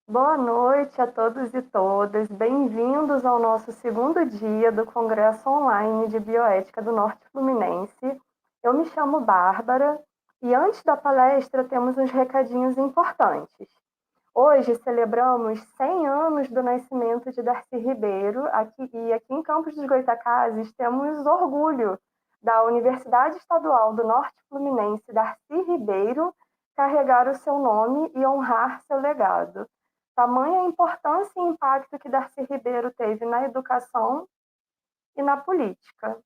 Boa noite a todos e todas. Bem-vindos ao nosso segundo dia do Congresso Online de Bioética do Norte Fluminense. Eu me chamo Bárbara e antes da palestra temos uns recadinhos importantes. Hoje celebramos 100 anos do nascimento de Darcy Ribeiro e aqui em Campos dos Goytacazes temos orgulho da Universidade Estadual do Norte Fluminense Darcy Ribeiro carregar o seu nome e honrar seu legado. Tamanha a importância e impacto que Darcy Ribeiro teve na educação e na política.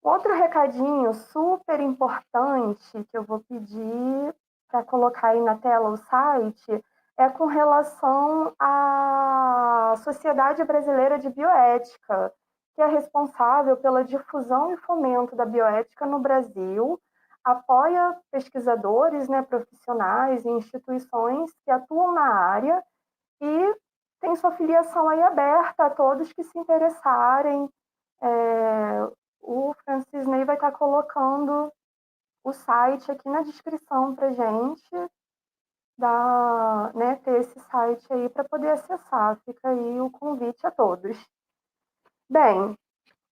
Outro recadinho super importante que eu vou pedir para colocar aí na tela o site é com relação à Sociedade Brasileira de Bioética, que é responsável pela difusão e fomento da bioética no Brasil, apoia pesquisadores, profissionais e instituições que atuam na área e tem sua filiação aí aberta a todos que se interessarem. O Francis Ney vai estar colocando o site aqui na descrição para gente ter esse site aí para poder acessar. Fica aí o convite a todos. Bem,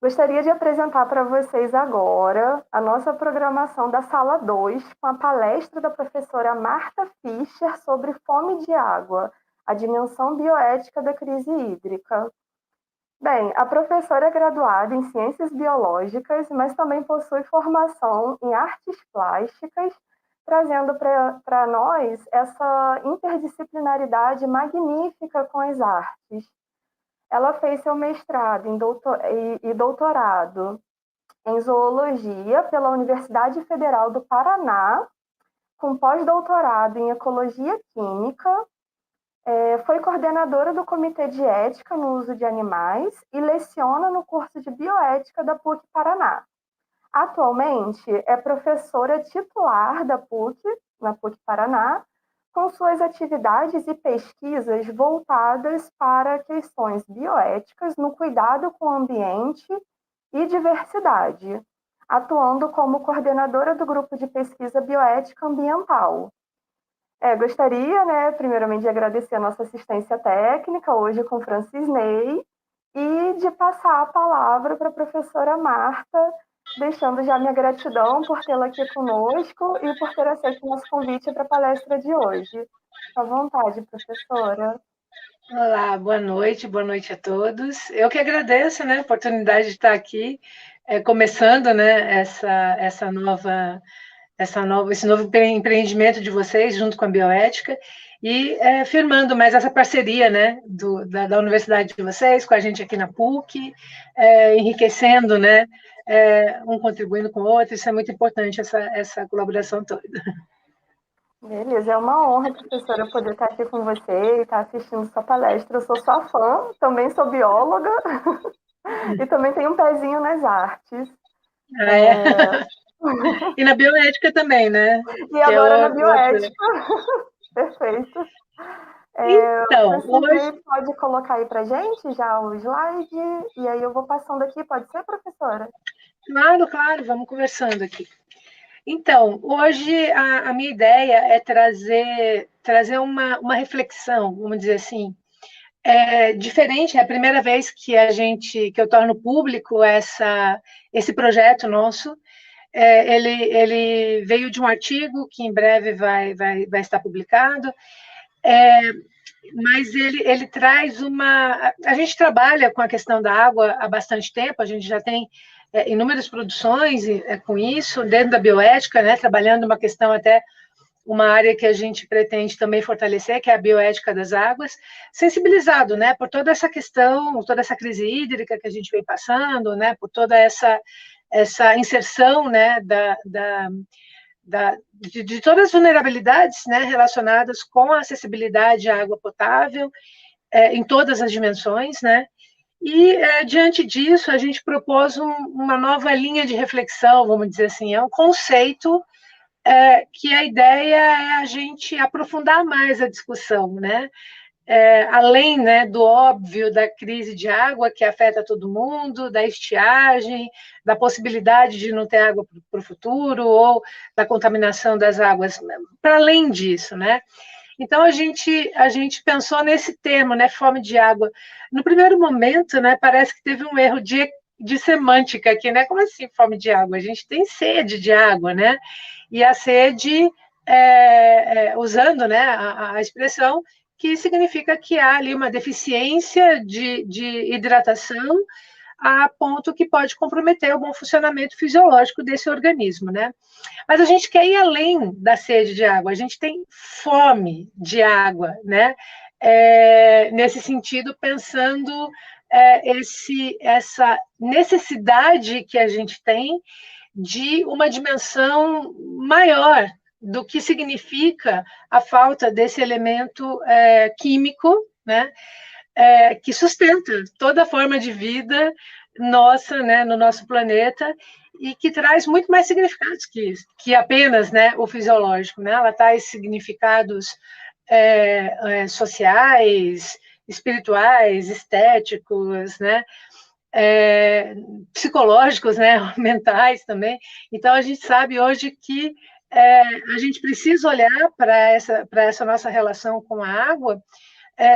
gostaria de apresentar para vocês agora a nossa programação da Sala 2, com a palestra da professora Marta Fischer sobre fome de água, a dimensão bioética da crise hídrica. Bem, a professora é graduada em Ciências Biológicas, mas também possui formação em Artes Plásticas, trazendo para nós essa interdisciplinaridade magnífica com as artes. Ela fez seu mestrado e doutorado em Zoologia pela Universidade Federal do Paraná, com pós-doutorado em Ecologia Química. Foi coordenadora do Comitê de Ética no Uso de Animais e leciona no curso de Bioética da PUC Paraná. Atualmente é professora titular da PUC, na PUC Paraná, com suas atividades e pesquisas voltadas para questões bioéticas no cuidado com o ambiente e diversidade, atuando como coordenadora do grupo de pesquisa bioética ambiental. Gostaria, primeiramente, de agradecer a nossa assistência técnica, hoje com Francis Ney, e de passar a palavra para a professora Marta, deixando já minha gratidão por tê-la aqui conosco e por ter aceito o nosso convite para a palestra de hoje. Fique à vontade, professora. Olá, boa noite a todos. Eu que agradeço, a oportunidade de estar aqui, começando, esse novo empreendimento de vocês, junto com a Bioética, e firmando mais essa parceria, da universidade de vocês, com a gente aqui na PUC, enriquecendo, um contribuindo com o outro, isso é muito importante, essa colaboração toda. Beleza, é uma honra, professora, poder estar aqui com você e estar assistindo sua palestra. Eu sou sua fã, também sou bióloga e também tenho um pezinho nas artes. Ah, é? E na bioética também, né? E Que é agora na outra. bioética. Perfeito. Então, Francisney, hoje, pode colocar aí para gente já o slide, e aí eu vou passando aqui, pode ser, professora? claro, vamos conversando aqui. Então, hoje a minha ideia é trazer uma reflexão, vamos dizer assim, diferente, é a primeira vez que eu torno público esse projeto nosso. Ele veio de um artigo que em breve vai estar publicado, mas ele traz uma. A gente trabalha com a questão da água há bastante tempo, a gente já tem inúmeras produções com isso, dentro da bioética, trabalhando uma questão até uma área que a gente pretende também fortalecer, que é a bioética das águas, sensibilizado, por toda essa questão, toda essa crise hídrica que a gente vem passando, por toda essa inserção, de todas as vulnerabilidades, relacionadas com a acessibilidade à água potável, em todas as dimensões, E, diante disso, a gente propôs uma nova linha de reflexão, vamos dizer assim, é um conceito que a ideia é a gente aprofundar mais a discussão, além do óbvio da crise de água que afeta todo mundo, da estiagem, da possibilidade de não ter água para o futuro, ou da contaminação das águas, para além disso, Então, a gente pensou nesse termo, né, fome de água. No primeiro momento, né, parece que teve um erro de semântica aqui, né? Como assim fome de água? A gente tem sede de água, né? E a sede, usando, né, a expressão, que significa que há ali uma deficiência de hidratação a ponto que pode comprometer o bom funcionamento fisiológico desse organismo, né? Mas a gente quer ir além da sede de água, a gente tem fome de água, né? Nesse sentido, pensando essa necessidade que a gente tem de uma dimensão maior do que significa a falta desse elemento químico, né? Que sustenta toda a forma de vida nossa, né, no nosso planeta, e que traz muito mais significados que apenas, né, o fisiológico, né? Ela traz significados sociais, espirituais, estéticos, né? Psicológicos, né? Mentais também. Então, a gente sabe hoje que a gente precisa olhar para essa nossa relação com a água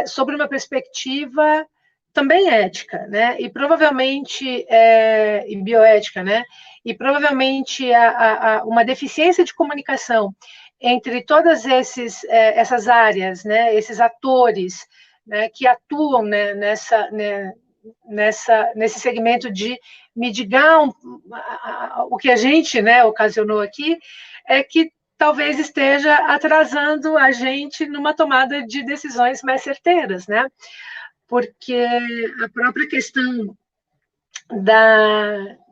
sobre uma perspectiva também ética, né? E provavelmente e bioética, né? E provavelmente uma deficiência de comunicação entre todas essas áreas, né? Esses atores, né? Que atuam, né? Nesse segmento de mitigar o que a gente, né? Ocasionou aqui é que talvez esteja atrasando a gente numa tomada de decisões mais certeiras, né? Porque a própria questão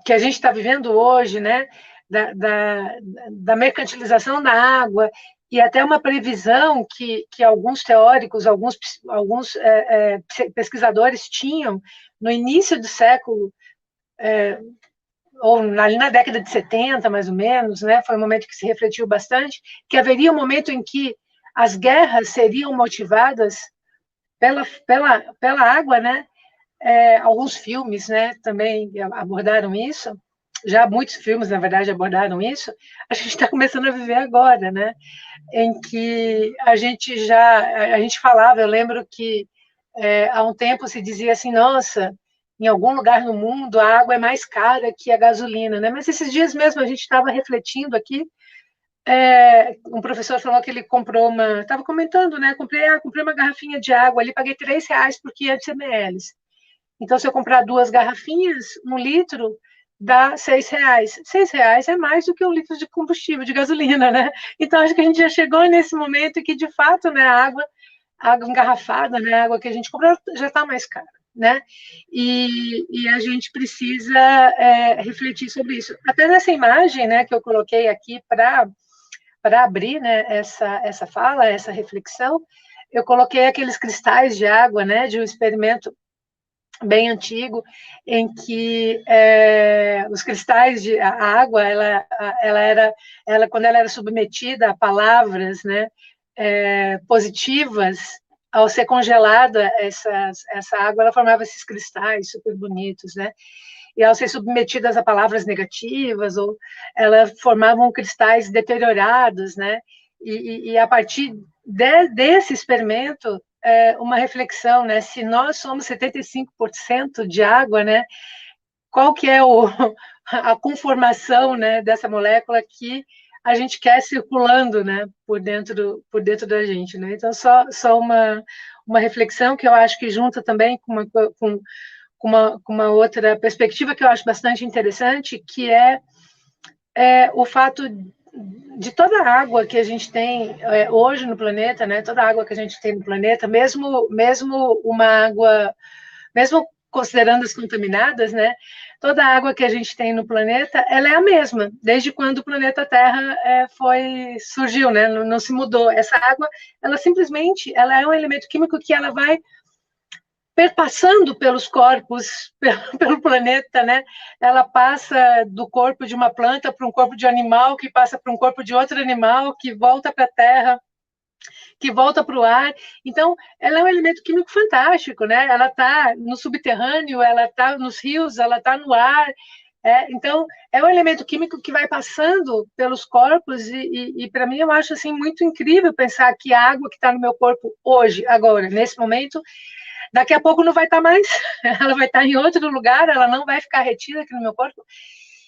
que a gente está vivendo hoje, né? Da mercantilização da água e até uma previsão que alguns teóricos, alguns pesquisadores tinham no início do século, ou ali na década de 70, mais ou menos, né, foi um momento que se refletiu bastante, que haveria um momento em que as guerras seriam motivadas pela água, né? Alguns filmes, né, também abordaram isso, já muitos filmes, na verdade, abordaram isso. A gente está começando a viver agora, né, em que a gente falava, eu lembro que há um tempo se dizia assim, nossa, em algum lugar no mundo a água é mais cara que a gasolina, né? Mas esses dias mesmo a gente estava refletindo aqui, um professor falou que ele comprou estava comentando, né? Comprei uma garrafinha de água ali, paguei R$ 3 por 500 ml. Então, se eu comprar 2 garrafinhas, 1 litro, dá R$ 6. R$ 6 é mais do que 1 litro de combustível, de gasolina, né? Então, acho que a gente já chegou nesse momento que, de fato, né, a água engarrafada, né, a água que a gente compra já está mais cara, né? E a gente precisa refletir sobre isso. Até nessa imagem, né, que eu coloquei aqui para abrir, né, essa fala, essa reflexão, eu coloquei aqueles cristais de água, né, de um experimento bem antigo, em que os cristais a água, quando ela era submetida a palavras, né, positivas, ao ser congelada essa água, ela formava esses cristais super bonitos, né? E ao ser submetidas a palavras negativas, ou ela formavam cristais deteriorados, né? E a partir desse experimento, uma reflexão, né? Se nós somos 75% de água, né? Qual que é a conformação, né, dessa molécula que a gente quer circulando, né, por dentro da gente, né? Então, só uma reflexão que eu acho que junta também com uma outra perspectiva que eu acho bastante interessante, que o fato de toda a água que a gente tem hoje no planeta, né? Toda a água que a gente tem no planeta, mesmo uma água, mesmo considerando as contaminadas, né? Toda a água que a gente tem no planeta, ela é a mesma, desde quando o planeta Terra surgiu, né? Não se mudou. Essa água, ela simplesmente, ela é um elemento químico que ela vai perpassando pelos corpos, pelo planeta, né? Ela passa do corpo de uma planta para um corpo de animal, que passa para um corpo de outro animal, que volta para a terra, que volta para o ar. Então, ela é um elemento químico fantástico, né? Ela está no subterrâneo, ela está nos rios, ela está no ar. Então, é um elemento químico que vai passando pelos corpos e para mim, eu acho assim, muito incrível pensar que a água que está no meu corpo hoje, agora, nesse momento, daqui a pouco não vai estar mais, ela vai estar em outro lugar, ela não vai ficar retida aqui no meu corpo.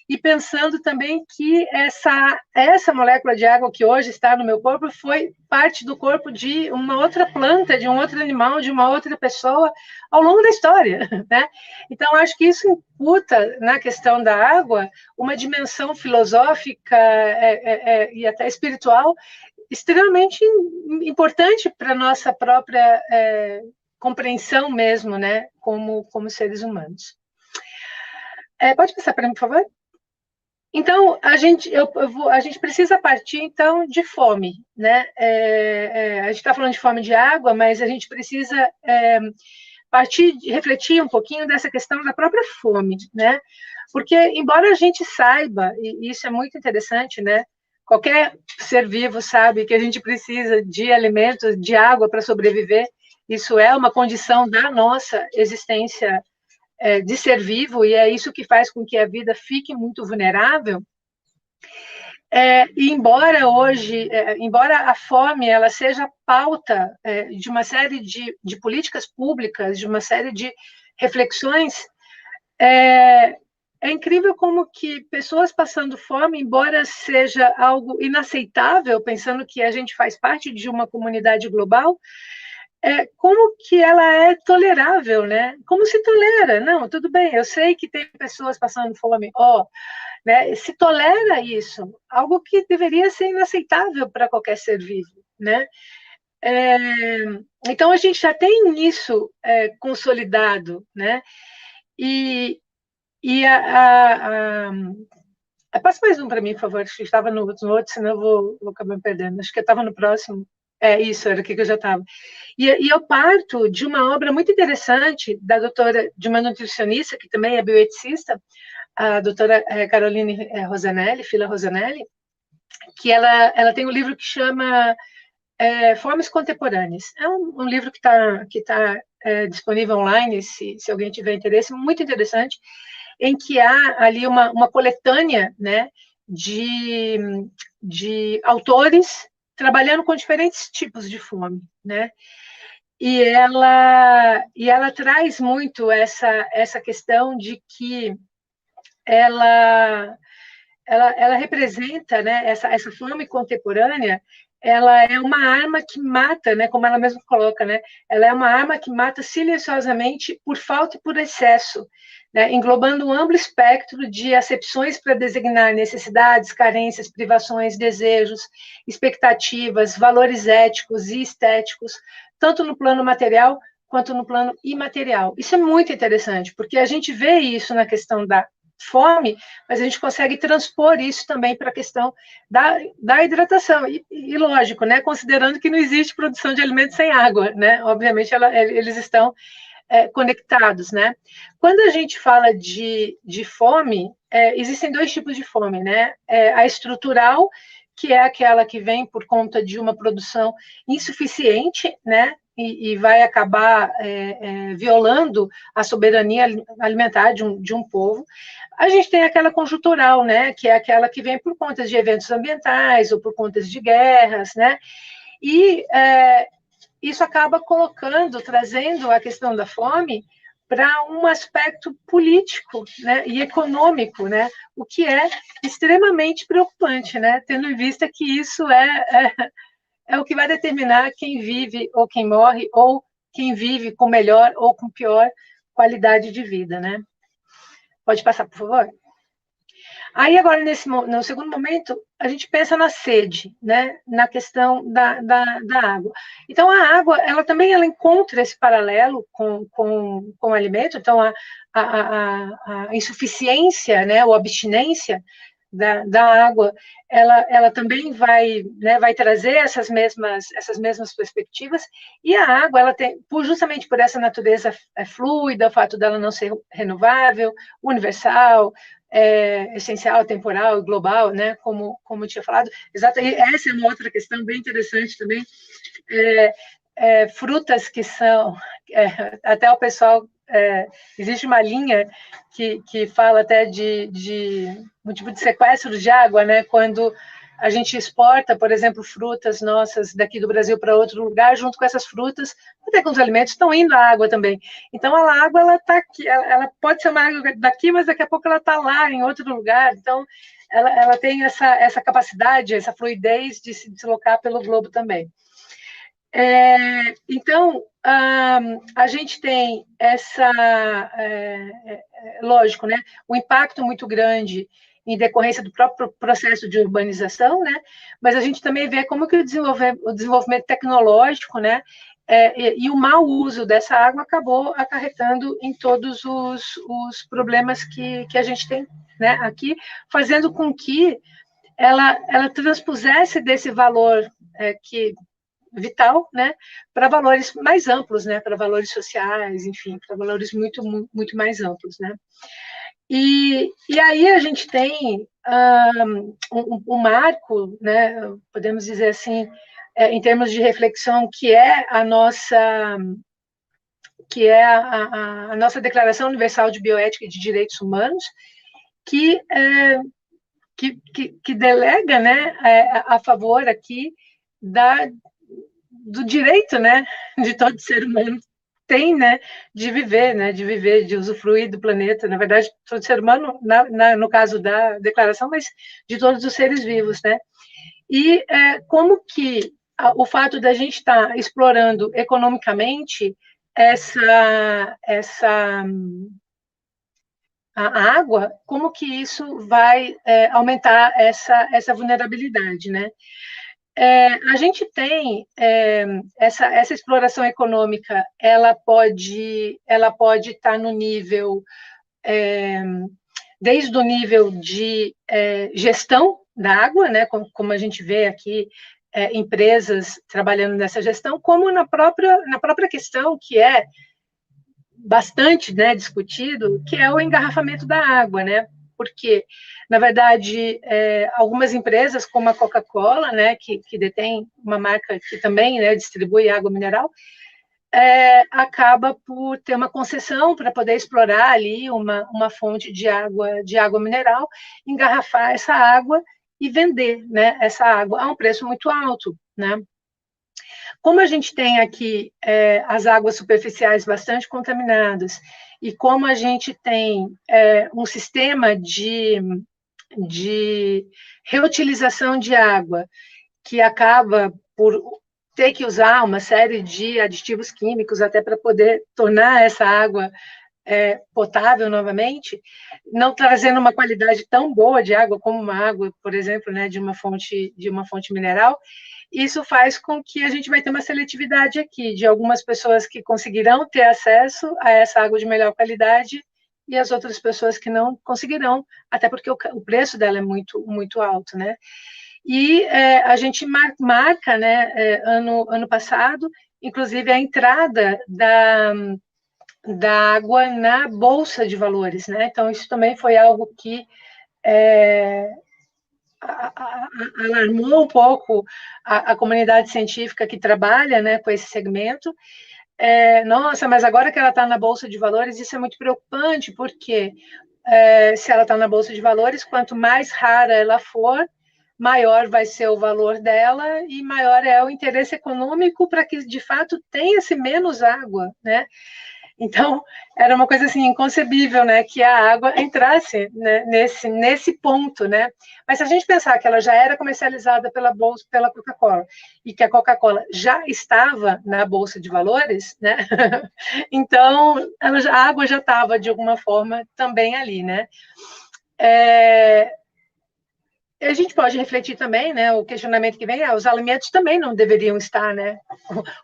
E pensando também que essa molécula de água que hoje está no meu corpo foi parte do corpo de uma outra planta, de um outro animal, de uma outra pessoa, ao longo da história, né? Então, acho que isso imputa, na questão da água, uma dimensão filosófica e até espiritual extremamente importante para a nossa própria compreensão mesmo, né? Como seres humanos. Pode passar para mim, por favor? Então, a gente precisa partir, então, de fome, né? A gente está falando de fome de água, mas a gente precisa refletir um pouquinho dessa questão da própria fome, né? Porque, embora a gente saiba, e isso é muito interessante, né? Qualquer ser vivo sabe que a gente precisa de alimentos, de água para sobreviver, isso é uma condição da nossa existência de ser vivo, e é isso que faz com que a vida fique muito vulnerável. E embora a fome ela seja pauta de uma série de políticas públicas, de uma série de reflexões, é incrível como que pessoas passando fome, embora seja algo inaceitável, pensando que a gente faz parte de uma comunidade global, como que ela é tolerável, né? Como se tolera? Não, tudo bem, eu sei que tem pessoas passando fome, né? Se tolera isso, algo que deveria ser inaceitável para qualquer ser vivo, né? Então a gente já tem isso consolidado, né? E passa mais um para mim, por favor. Acho que estava no outro, senão eu vou acabar me perdendo. Acho que eu estava no próximo. Isso, era aqui que eu já estava. E eu parto de uma obra muito interessante da doutora, de uma nutricionista, que também é bioeticista, a doutora Caroline Rosanelli, Fila Rosanelli, que ela tem um livro que chama Fomes Contemporâneas. É um livro que tá disponível online, se alguém tiver interesse, muito interessante, em que há ali uma coletânea, né, de autores trabalhando com diferentes tipos de fome, né? E ela traz muito essa questão de que ela representa, né, essa fome contemporânea, ela é uma arma que mata, né, como ela mesma coloca, né, ela é uma arma que mata silenciosamente por falta e por excesso, né, englobando um amplo espectro de acepções para designar necessidades, carências, privações, desejos, expectativas, valores éticos e estéticos, tanto no plano material quanto no plano imaterial. Isso é muito interessante, porque a gente vê isso na questão da fome, mas a gente consegue transpor isso também para a questão da hidratação. E lógico, né, considerando que não existe produção de alimentos sem água, né? Obviamente eles estão conectados, né? Quando a gente fala de fome, existem dois tipos de fome, né? A estrutural, que é aquela que vem por conta de uma produção insuficiente, né? E vai acabar violando a soberania alimentar de um povo. A gente tem aquela conjuntural, né, que é aquela que vem por conta de eventos ambientais ou por conta de guerras, né, e isso acaba trazendo a questão da fome para um aspecto político, né, e econômico, né, o que é extremamente preocupante, né, tendo em vista que isso é o que vai determinar quem vive ou quem morre, ou quem vive com melhor ou com pior qualidade de vida, né. Pode passar, por favor? Aí, agora, no segundo momento, a gente pensa na sede, né? Na questão da água. Então, a água, ela também encontra esse paralelo com o alimento. Então, a insuficiência, né, ou abstinência da água, ela também vai trazer essas mesmas perspectivas. E a água, ela tem, justamente por essa natureza fluida, o fato dela não ser renovável, universal, essencial, temporal, global, né? Como eu tinha falado. Exato. E essa é uma outra questão bem interessante também. Frutas que são, até o pessoal existe uma linha que fala até de um tipo de sequestro de água, né? Quando a gente exporta, por exemplo, frutas nossas daqui do Brasil para outro lugar, junto com essas frutas, até com os alimentos, estão indo a água também. Então, a água, ela está aqui, ela pode ser uma água daqui, mas daqui a pouco ela está lá, em outro lugar. Então, ela tem essa capacidade, essa fluidez de se deslocar pelo globo também. Então, a gente tem lógico, né, um impacto muito grande em decorrência do próprio processo de urbanização, né, mas a gente também vê como que o desenvolvimento tecnológico, né, e o mau uso dessa água acabou acarretando em todos os problemas que a gente tem, né, aqui, fazendo com que ela transpusesse desse valor que vital, né, para valores mais amplos, né, para valores sociais, enfim, para valores muito, muito mais amplos, né. E aí a gente tem um marco, né, podemos dizer assim, em termos de reflexão, que é a nossa Declaração Universal de Bioética e de Direitos Humanos, que delega, né, a favor aqui do direito, né, de todo ser humano tem, né, de viver, de usufruir do planeta. Na verdade, todo ser humano, no caso da declaração, mas de todos os seres vivos, né. E como que o fato da gente estar explorando economicamente a água, como que isso vai aumentar essa vulnerabilidade, né? A gente tem essa exploração econômica, ela pode estar no nível, desde o nível de gestão da água, né, como a gente vê aqui, empresas trabalhando nessa gestão, como na própria questão que é bastante, né, discutido, que é o engarrafamento da água, né? Porque, na verdade, algumas empresas, como a Coca-Cola, né, que detém uma marca que também, né, distribui água mineral, acaba por ter uma concessão para poder explorar ali uma fonte de água mineral, engarrafar essa água e vender, né, essa água a um preço muito alto, né? Como a gente tem aqui as águas superficiais bastante contaminadas, e como a gente tem um sistema de reutilização de água que acaba por ter que usar uma série de aditivos químicos até para poder tornar essa água potável novamente, não trazendo uma qualidade tão boa de água como uma água, por exemplo, né, de uma fonte mineral, isso faz com que a gente vai ter uma seletividade aqui de algumas pessoas que conseguirão ter acesso a essa água de melhor qualidade e as outras pessoas que não conseguirão, até porque o preço dela é muito, muito alto, né? E a gente marca, né, ano passado, inclusive a entrada da água na Bolsa de Valores, né? Então, isso também foi algo que alarmou um pouco a comunidade científica que trabalha, né, com esse segmento. Nossa, mas agora que ela está na Bolsa de Valores, isso é muito preocupante, porque se ela está na Bolsa de Valores, quanto mais rara ela for, maior vai ser o valor dela e maior é o interesse econômico para que, de fato, tenha-se menos água, né? Então, era uma coisa assim inconcebível, né, que a água entrasse, né, nesse ponto, né? Mas se a gente pensar que ela já era comercializada pela Coca-Cola e que a Coca-Cola já estava na bolsa de valores, né? Então, a água já estava de alguma forma também ali, né? A gente pode refletir também, né? O questionamento que vem os alimentos também não deveriam estar, né?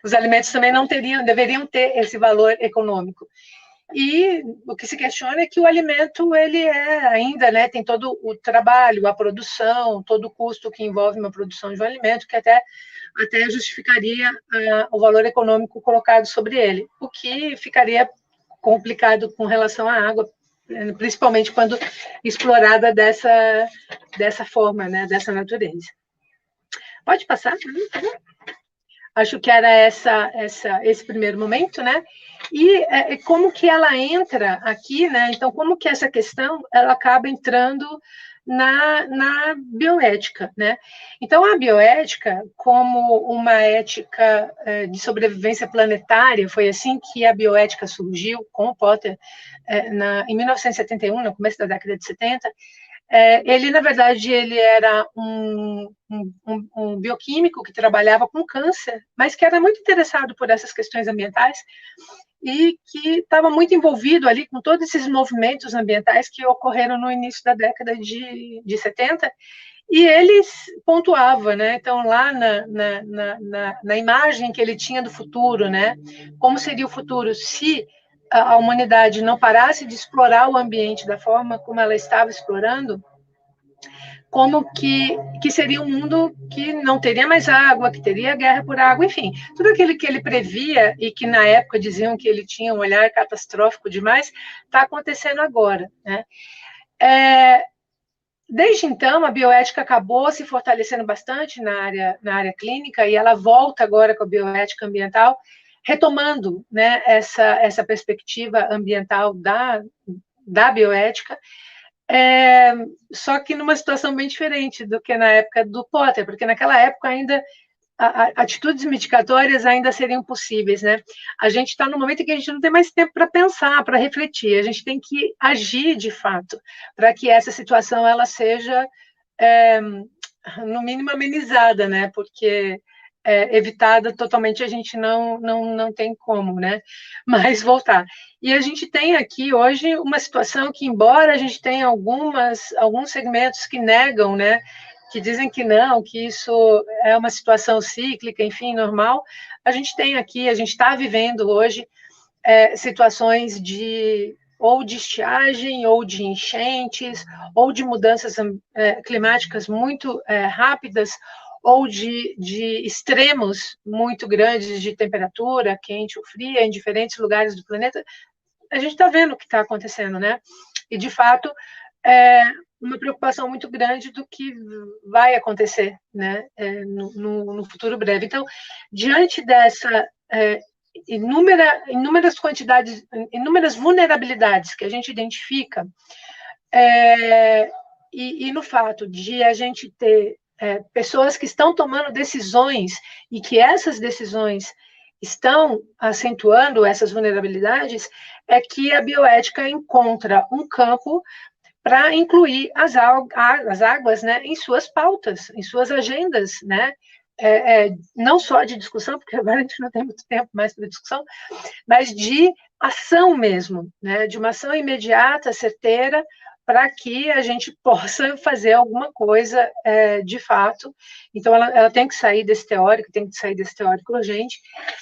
Os alimentos também não deveriam ter esse valor econômico. E o que se questiona é que o alimento, ele ainda, né, tem todo o trabalho, a produção, todo o custo que envolve uma produção de um alimento, que até justificaria o valor econômico colocado sobre ele, o que ficaria complicado com relação à água, principalmente quando explorada dessa forma, né, dessa natureza. Pode passar? Acho que era esse primeiro momento, né? E como que ela entra aqui, né? Então, como que essa questão ela acaba entrando na bioética, né? Então, a bioética, como uma ética de sobrevivência planetária, foi assim que a bioética surgiu com o Potter em 1971, no começo da década de 70. Ele, na verdade, ele era um bioquímico que trabalhava com câncer, mas que era muito interessado por essas questões ambientais e que estava muito envolvido ali com todos esses movimentos ambientais que ocorreram no início da década de 70, e ele pontuava, né? Então, lá na imagem que ele tinha do futuro, né? Como seria o futuro se a humanidade não parasse de explorar o ambiente da forma como ela estava explorando, como que seria um mundo que não teria mais água, que teria guerra por água, enfim, tudo aquilo que ele previa e que na época diziam que ele tinha um olhar catastrófico demais, está acontecendo agora, né? Desde então, a bioética acabou se fortalecendo bastante na área clínica e ela volta agora com a bioética ambiental, retomando, né, essa perspectiva ambiental da bioética, só que numa situação bem diferente do que na época do Potter, porque naquela época ainda atitudes mitigatórias ainda seriam possíveis, né? A gente está no momento em que a gente não tem mais tempo para pensar, para refletir, a gente tem que agir de fato para que essa situação ela seja no mínimo amenizada, né? Porque evitada totalmente a gente não tem como, né? Mas voltar. E a gente tem aqui hoje uma situação que, embora a gente tenha alguns segmentos que negam, né? Que dizem que não, que isso é uma situação cíclica, enfim, normal, a gente tem aqui, a gente está vivendo hoje situações ou de estiagem, ou de enchentes, ou de mudanças climáticas muito rápidas, ou de extremos muito grandes de temperatura, quente ou fria, em diferentes lugares do planeta. A gente está vendo o que está acontecendo, né? E, de fato, uma preocupação muito grande do que vai acontecer, né, no futuro breve. Então, diante dessa inúmeras quantidades, inúmeras vulnerabilidades que a gente identifica, e no fato de a gente ter pessoas que estão tomando decisões e que essas decisões estão acentuando essas vulnerabilidades, é que a bioética encontra um campo para incluir as águas, né, em suas pautas, em suas agendas, né, não só de discussão, porque agora a gente não tem muito tempo mais para discussão, mas de ação mesmo, né, de uma ação imediata, certeira, para que a gente possa fazer alguma coisa de fato. Então, ela tem que sair desse teórico, urgente,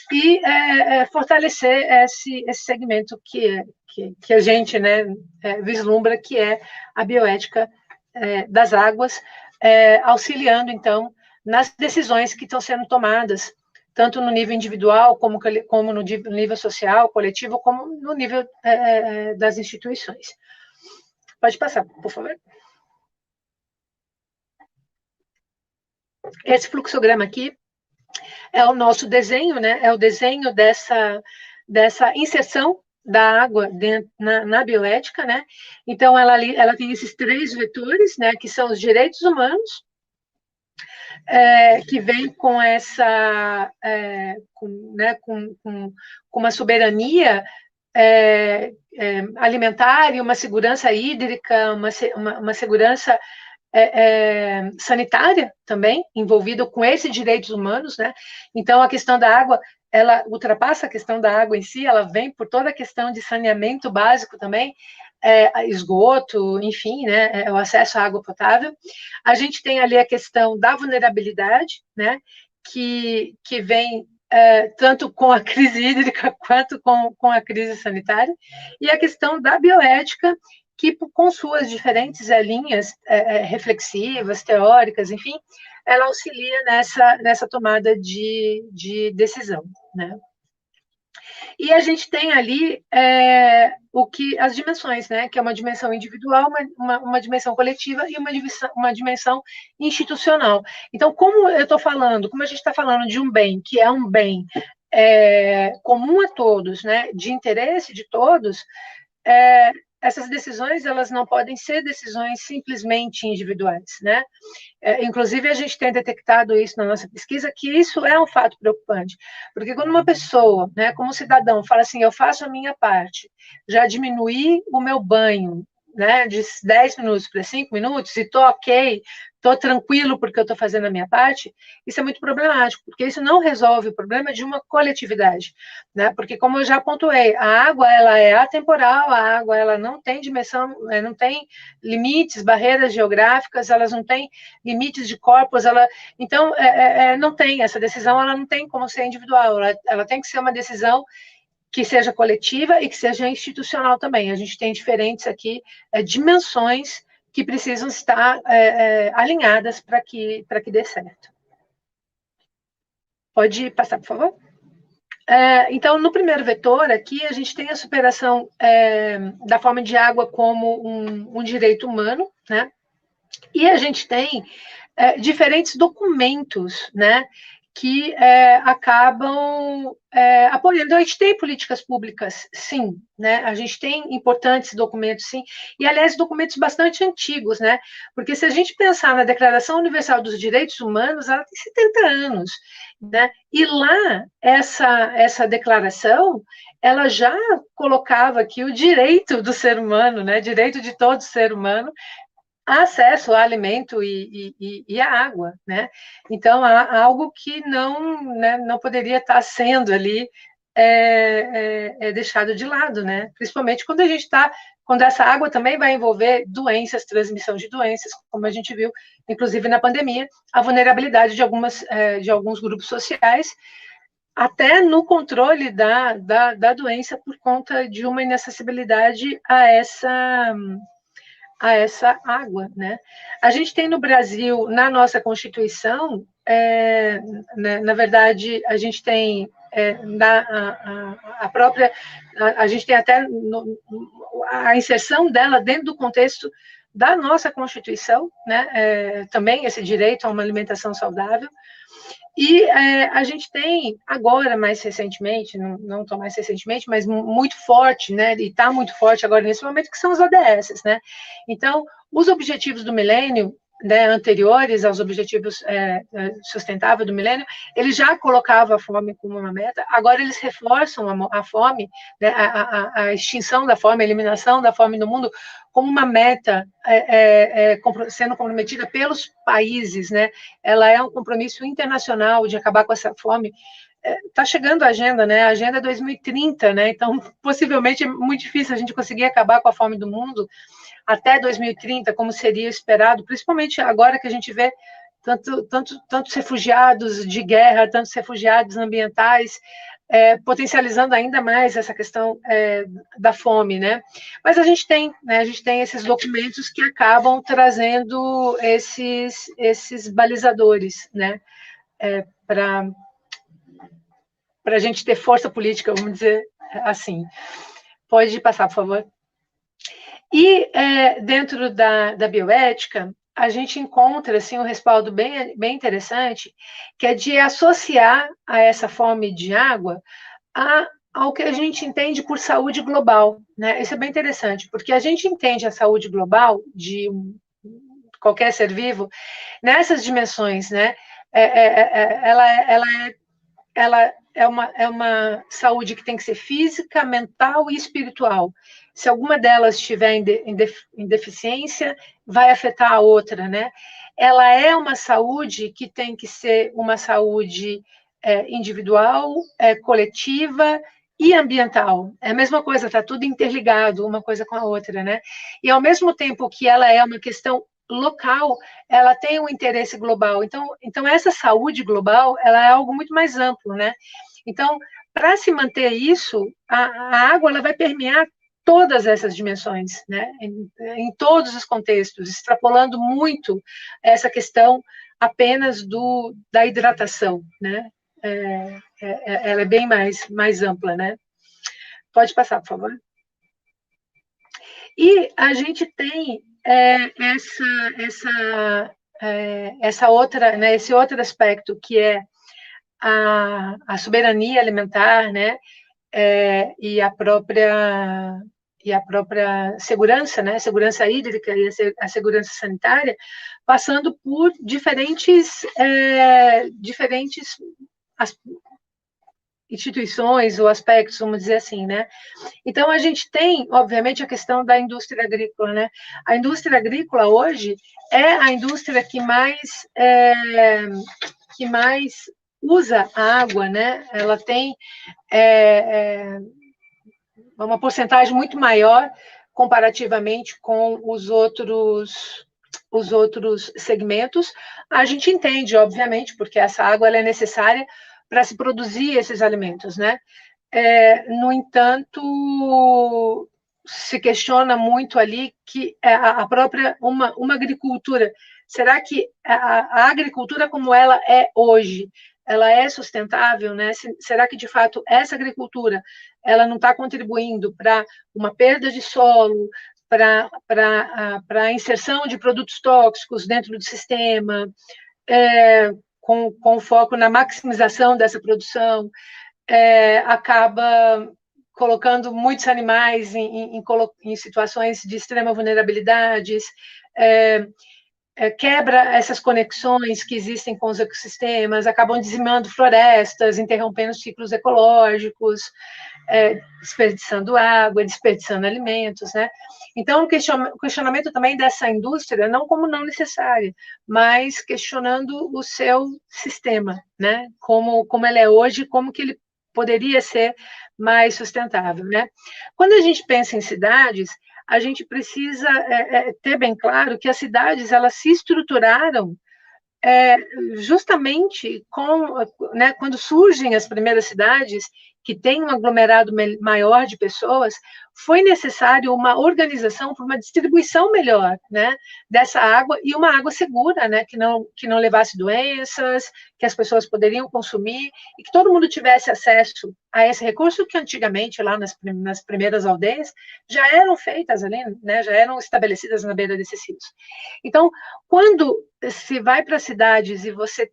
e fortalecer esse segmento que a gente, né, vislumbra, que é a bioética das águas, auxiliando, então, nas decisões que estão sendo tomadas, tanto no nível individual, como no nível social, coletivo, como no nível das instituições. Pode passar, por favor. Esse fluxograma aqui é o nosso desenho, né? É o desenho dessa inserção da água na bioética, né? Então, ela tem esses 3 vetores, né? Que são os direitos humanos, que vem com essa, com uma soberania alimentar e uma segurança hídrica, uma segurança sanitária também, envolvida com esses direitos humanos, né? Então, a questão da água, ela ultrapassa a questão da água em si, ela vem por toda a questão de saneamento básico também, esgoto, enfim, né, o acesso à água potável. A gente tem ali a questão da vulnerabilidade, né, que vem tanto com a crise hídrica quanto com a crise sanitária, e a questão da bioética, que com suas diferentes linhas reflexivas, teóricas, enfim, ela auxilia nessa tomada de decisão, né? E a gente tem ali as dimensões, né? Que é uma dimensão individual, uma dimensão coletiva e uma dimensão institucional. Então, como eu estou falando, como a gente está falando de um bem que é um bem comum a todos, né? De interesse de todos, essas decisões elas não podem ser decisões simplesmente individuais, né? Inclusive, a gente tem detectado isso na nossa pesquisa, que isso é um fato preocupante, porque quando uma pessoa, né, como cidadão, fala assim, eu faço a minha parte, já diminuí o meu banho, né, de 10 minutos para 5 minutos, e estou ok, estou tranquilo porque eu estou fazendo a minha parte, isso é muito problemático, porque isso não resolve o problema de uma coletividade, né, porque como eu já pontuei, a água, ela é atemporal, a água, ela não tem dimensão, não tem limites, barreiras geográficas, elas não têm limites de corpos, então não tem essa decisão, ela não tem como ser individual, ela tem que ser uma decisão que seja coletiva e que seja institucional também. A gente tem diferentes aqui dimensões que precisam estar alinhadas para que dê certo. Pode passar, por favor? Então, no primeiro vetor aqui, a gente tem a superação da forma de água como um direito humano, né? E a gente tem diferentes documentos, né, que acabam apoiando. A gente tem políticas públicas, sim, né, a gente tem importantes documentos, sim, e, aliás, documentos bastante antigos, né, porque se a gente pensar na Declaração Universal dos Direitos Humanos, ela tem 70 anos, né, e lá, essa declaração, ela já colocava aqui o direito do ser humano, né, direito de todo ser humano, acesso a alimento e a água, né? Então, há algo que não poderia estar sendo ali deixado de lado, né? Principalmente quando essa água também vai envolver doenças, transmissão de doenças, como a gente viu, inclusive na pandemia, a vulnerabilidade de alguns grupos sociais, até no controle da doença por conta de uma inacessibilidade a essa água, né? A gente tem no Brasil, na nossa Constituição, na verdade, a gente tem a própria, a gente tem até a inserção dela dentro do contexto da nossa Constituição, né? Também esse direito a uma alimentação saudável. E a gente tem agora, mais recentemente, não tão mais recentemente, mas muito forte, né? E está muito forte agora nesse momento, que são os ODS, né? Então, os objetivos do milênio, né, anteriores aos objetivos sustentáveis do milênio, eles já colocavam a fome como uma meta, agora eles reforçam a fome, né, a extinção da fome, a eliminação da fome no mundo, como uma meta sendo comprometida pelos países, né? Ela é um compromisso internacional de acabar com essa fome. Está chegando a agenda, né? A agenda 2030, né? Então, possivelmente é muito difícil a gente conseguir acabar com a fome do mundo até 2030, como seria esperado, principalmente agora que a gente vê tantos refugiados de guerra, tantos refugiados ambientais, potencializando ainda mais essa questão da fome, né? Mas a gente tem esses documentos que acabam trazendo esses balizadores, né? Para a gente ter força política, vamos dizer assim. Pode passar, por favor. E dentro da bioética, a gente encontra assim, um respaldo bem interessante, que é de associar a essa fome de água ao que a gente entende por saúde global, né? Isso é bem interessante, porque a gente entende a saúde global de qualquer ser vivo nessas dimensões, né? Ela é uma saúde que tem que ser física, mental e espiritual. Se alguma delas estiver em deficiência, vai afetar a outra, né? Ela é uma saúde que tem que ser uma saúde individual, coletiva e ambiental. É a mesma coisa, está tudo interligado, uma coisa com a outra, né? E ao mesmo tempo que ela é uma questão local, ela tem um interesse global. Então essa saúde global, ela é algo muito mais amplo, né? Então, para se manter isso, a água ela vai permear todas essas dimensões, né? Em todos os contextos, extrapolando muito essa questão apenas da hidratação, né? Ela é bem mais ampla, né? Pode passar, por favor. E a gente tem essa outra, né, esse outro aspecto que é a soberania alimentar, né, e a própria segurança, né, segurança hídrica e a segurança sanitária, passando por diferentes instituições ou aspectos, vamos dizer assim, né? Então a gente tem, obviamente, a questão da indústria agrícola, né? A indústria agrícola hoje é a indústria que mais usa a água, né? Ela tem é, uma porcentagem muito maior comparativamente com os outros segmentos. A gente entende, obviamente, porque essa água ela é necessária para se produzir esses alimentos, né? No entanto, se questiona muito ali que a própria uma agricultura, será que a agricultura como ela é hoje, ela é sustentável, né? Será que de fato essa agricultura ela não está contribuindo para uma perda de solo, para a inserção de produtos tóxicos dentro do sistema, com foco na maximização dessa produção, acaba colocando muitos animais em situações de extrema vulnerabilidade, quebra essas conexões que existem com os ecossistemas, acabam dizimando florestas, interrompendo ciclos ecológicos, desperdiçando água, desperdiçando alimentos, né? Então, o questionamento também dessa indústria, não como não necessária, mas questionando o seu sistema, né? Como ele é hoje, como que ele poderia ser mais sustentável, né? Quando a gente pensa em cidades, a gente precisa ter bem claro que as cidades elas se estruturaram justamente né, quando surgem as primeiras cidades que têm um aglomerado maior de pessoas, foi necessário uma organização para uma distribuição melhor, né, dessa água e uma água segura, né, que não levasse doenças, que as pessoas poderiam consumir e que todo mundo tivesse acesso a esse recurso que antigamente lá nas primeiras aldeias já eram feitas ali, né, já eram estabelecidas na beira desses rios. Então, quando se vai para cidades e você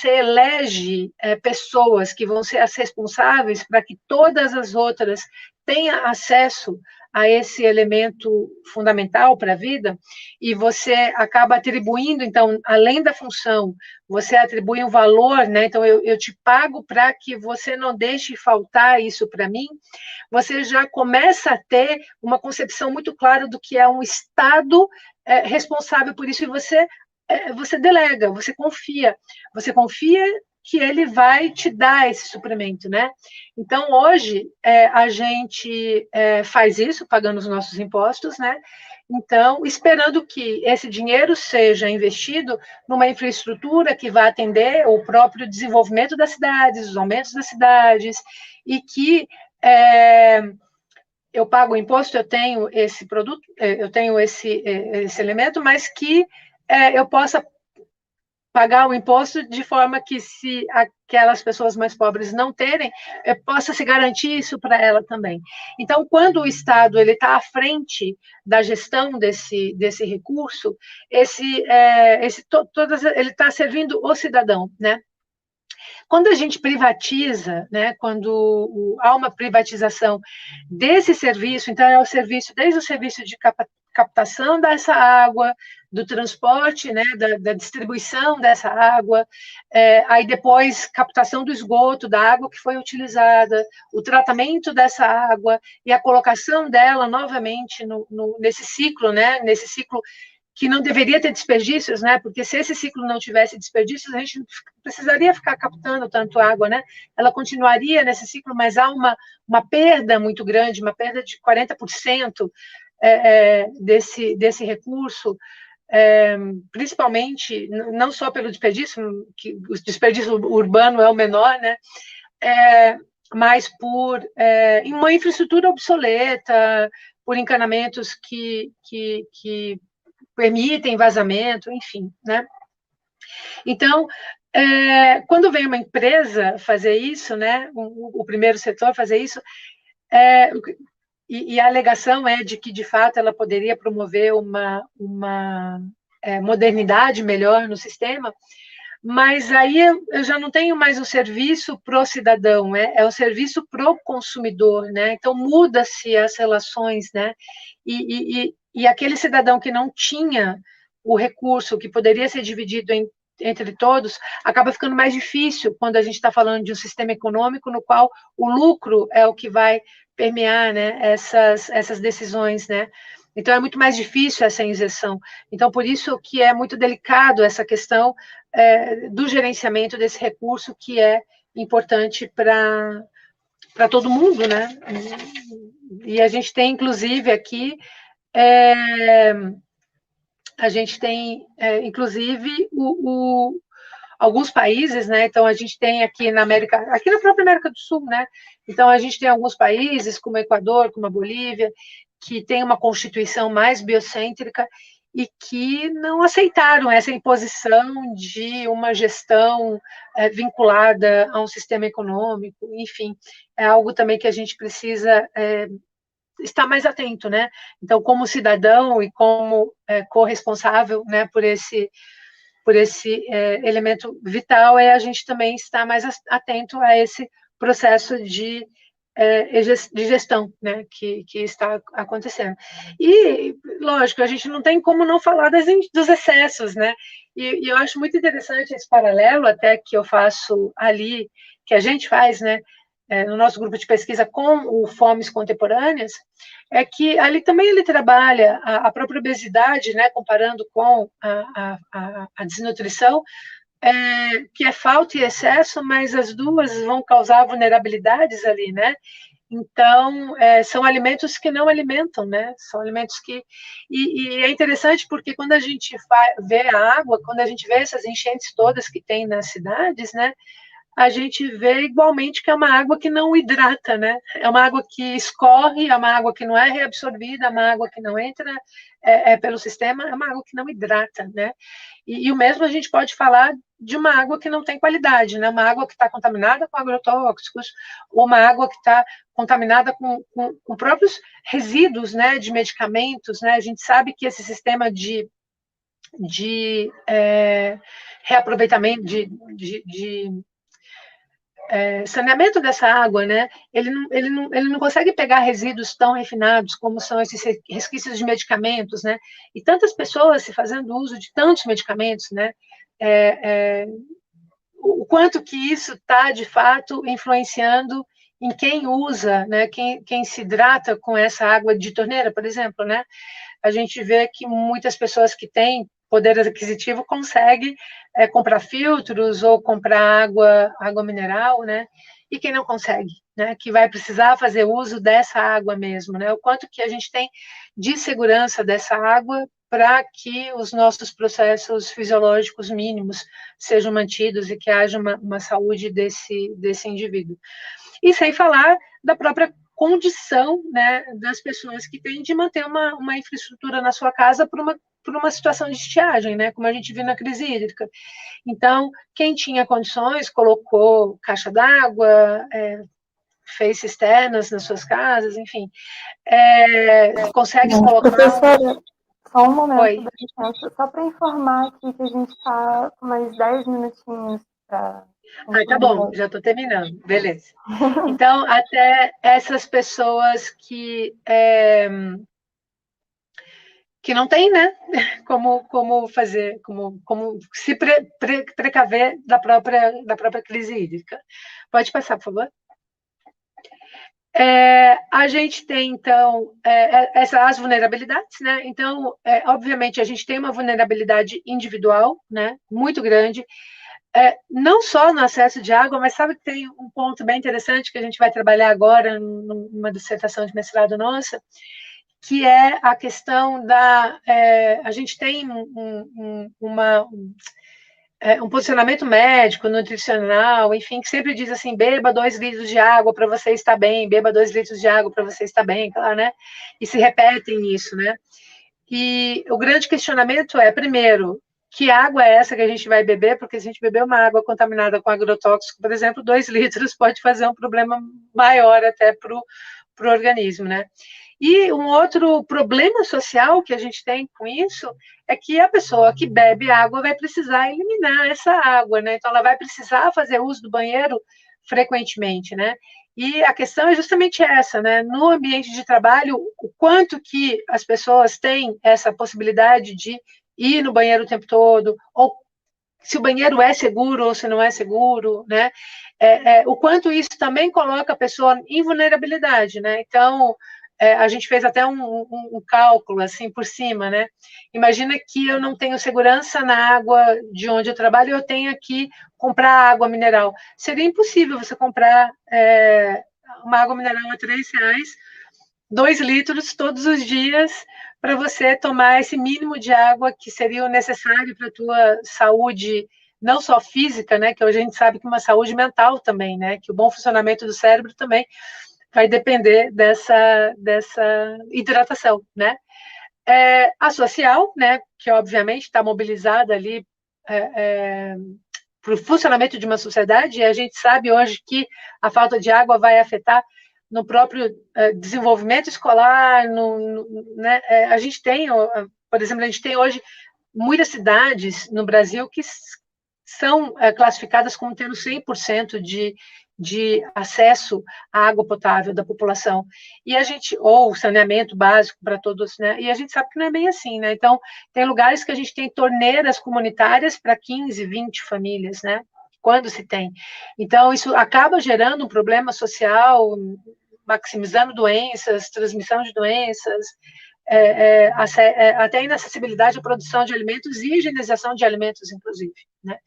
elege pessoas que vão ser as responsáveis para que todas as outras tenham acesso a esse elemento fundamental para a vida, e você acaba atribuindo, então, além da função, você atribui um valor, né? Então, eu te pago para que você não deixe faltar isso para mim, você já começa a ter uma concepção muito clara do que é um Estado responsável por isso, e você delega, você confia que ele vai te dar esse suprimento, né? Então, hoje, a gente faz isso, pagando os nossos impostos, né? Então, esperando que esse dinheiro seja investido numa infraestrutura que vá atender o próprio desenvolvimento das cidades, os aumentos das cidades, e que eu pago o imposto, eu tenho esse produto, eu tenho esse elemento, mas que eu possa pagar o imposto de forma que, se aquelas pessoas mais pobres não terem, possa se garantir isso para ela também. Então, quando o Estado ele está à frente da gestão desse recurso, ele está servindo o cidadão, né? Quando a gente privatiza, né, quando há uma privatização desse serviço, então é o serviço, desde o serviço de captação dessa água, do transporte, né, da distribuição dessa água, aí depois captação do esgoto, da água que foi utilizada, o tratamento dessa água e a colocação dela novamente nesse ciclo, né, nesse ciclo que não deveria ter desperdícios, né? Porque se esse ciclo não tivesse desperdícios, a gente não precisaria ficar captando tanto água, né? Ela continuaria nesse ciclo, mas há uma perda muito grande, uma perda de 40% desse recurso, principalmente, não só pelo desperdício, que o desperdício urbano é o menor, né? Mas em uma infraestrutura obsoleta, por encanamentos que permitem vazamento, enfim, né? Então, quando vem uma empresa fazer isso, né, o primeiro setor fazer isso, e a alegação é de que, de fato, ela poderia promover uma modernidade melhor no sistema, mas aí eu já não tenho mais o serviço pro cidadão, é o serviço pro consumidor, né? Então muda-se as relações, né? E aquele cidadão que não tinha o recurso que poderia ser dividido entre todos, acaba ficando mais difícil quando a gente está falando de um sistema econômico no qual o lucro é o que vai permear, né, essas decisões, né? Então é muito mais difícil essa injeção. Então por isso que é muito delicado essa questão do gerenciamento desse recurso que é importante para todo mundo, né? E a gente tem inclusive aqui a gente tem, inclusive, alguns países, né? Então, a gente tem aqui na própria América do Sul, né? Então, a gente tem alguns países, como o Equador, como a Bolívia, que tem uma constituição mais biocêntrica e que não aceitaram essa imposição de uma gestão vinculada a um sistema econômico, enfim, é algo também que a gente precisa estar mais atento, né? Então, como cidadão e como corresponsável, né, por esse elemento vital, a gente também estar mais atento a esse processo de gestão, né, que está acontecendo. E, lógico, a gente não tem como não falar dos excessos, né? E eu acho muito interessante esse paralelo até que eu faço ali, que a gente faz, né, no nosso grupo de pesquisa com o Fomes Contemporâneas, é que ali também ele trabalha a própria obesidade, né, comparando com a desnutrição, que é falta e excesso, mas as duas vão causar vulnerabilidades ali, né? Então, são alimentos que não alimentam, né? São alimentos que... E é interessante porque quando a gente vê a água, quando a gente vê essas enchentes todas que tem nas cidades, né? A gente vê igualmente que é uma água que não hidrata, né? É uma água que escorre, é uma água que não é reabsorvida, é uma água que não entra pelo sistema, é uma água que não hidrata, né? E o mesmo a gente pode falar de uma água que não tem qualidade, né? Uma água que está contaminada com agrotóxicos, ou uma água que está contaminada com próprios resíduos, né, de medicamentos, né? A gente sabe que esse sistema de reaproveitamento, de saneamento dessa água, né? Ele não consegue pegar resíduos tão refinados como são esses resquícios de medicamentos, né? E tantas pessoas se fazendo uso de tantos medicamentos, né? O quanto que isso está, de fato, influenciando em quem usa, né? Quem se hidrata com essa água de torneira, por exemplo, né? A gente vê que muitas pessoas que têm poder aquisitivo conseguem comprar filtros ou comprar água mineral, né? E quem não consegue, né? Que vai precisar fazer uso dessa água mesmo, né? O quanto que a gente tem de segurança dessa água para que os nossos processos fisiológicos mínimos sejam mantidos e que haja uma saúde desse indivíduo. E sem falar da própria condição, né, das pessoas que têm de manter uma infraestrutura na sua casa por uma situação de estiagem, né, como a gente viu na crise hídrica. Então, quem tinha condições colocou caixa d'água, fez cisternas nas suas casas, enfim, consegue colocar... Professora, só um momento, Oi. da licença, só para informar aqui que a gente está com mais 10 minutinhos para... Tá bom, já estou terminando, beleza. Então, até essas pessoas que não tem, né, como fazer, como se precaver da própria crise hídrica. Pode passar, por favor. A gente tem, então, as vulnerabilidades, né? Então, obviamente, a gente tem uma vulnerabilidade individual, né, muito grande, não só no acesso de água, mas sabe que tem um ponto bem interessante que a gente vai trabalhar agora numa dissertação de mestrado nossa, que é a questão a gente tem um posicionamento médico, nutricional, enfim, que sempre diz assim, beba 2 litros de água para você estar bem, beba 2 litros de água para você estar bem, claro, né? E se repetem isso, né? E o grande questionamento é, primeiro, que água é essa que a gente vai beber? Porque se a gente beber uma água contaminada com agrotóxico, por exemplo, 2 litros pode fazer um problema maior até para o organismo, né? E um outro problema social que a gente tem com isso é que a pessoa que bebe água vai precisar eliminar essa água, né? Então, ela vai precisar fazer uso do banheiro frequentemente, né? E a questão é justamente essa, né? No ambiente de trabalho, o quanto que as pessoas têm essa possibilidade de ir no banheiro o tempo todo, ou se o banheiro é seguro ou se não é seguro, né? O quanto isso também coloca a pessoa em vulnerabilidade, né? Então, a gente fez até um cálculo, assim, por cima, né? Imagina que eu não tenho segurança na água de onde eu trabalho e eu tenho que comprar água mineral. Seria impossível você comprar uma água mineral a R$3, 2 litros todos os dias, para você tomar esse mínimo de água que seria o necessário para a tua saúde, não só física, né, que a gente sabe que uma saúde mental também, né, que o bom funcionamento do cérebro também vai depender dessa hidratação, né. A social, né, que obviamente está mobilizada ali para o funcionamento de uma sociedade, e a gente sabe hoje que a falta de água vai afetar no próprio desenvolvimento escolar, né? A gente tem, por exemplo, a gente tem hoje muitas cidades no Brasil que são classificadas como tendo 100% de acesso à água potável da população, e a gente, ou saneamento básico para todos, né? E a gente sabe que não é bem assim, né? Então, tem lugares que a gente tem torneiras comunitárias para 15, 20 famílias, né? Quando se tem. Então, isso acaba gerando um problema social, maximizando doenças, transmissão de doenças, até inacessibilidade à produção de alimentos e higienização de alimentos, inclusive, né?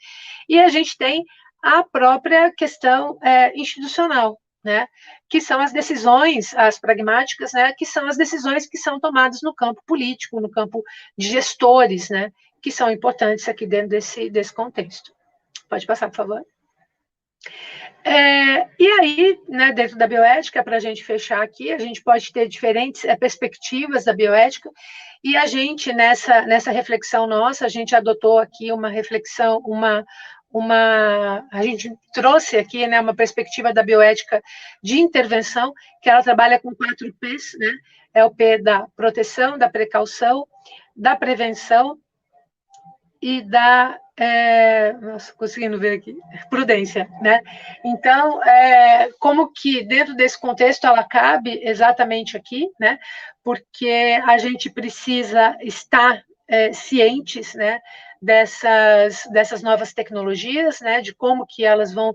E a gente tem a própria questão institucional, né? Que são as decisões, as pragmáticas, né? Que são as decisões que são tomadas no campo político, no campo de gestores, né? Que são importantes aqui dentro desse contexto. Pode passar, por favor. E aí, né, dentro da bioética, para a gente fechar aqui, a gente pode ter diferentes perspectivas da bioética, e a gente, nessa reflexão nossa, a gente adotou aqui uma reflexão, a gente trouxe aqui, né, uma perspectiva da bioética de intervenção, que ela trabalha com 4 P's, né? É o P da proteção, da precaução, da prevenção e da nossa, conseguindo ver aqui, prudência, né? Então, como que dentro desse contexto ela cabe exatamente aqui, né? Porque a gente precisa estar cientes, né? Dessas novas tecnologias, né? De como que elas vão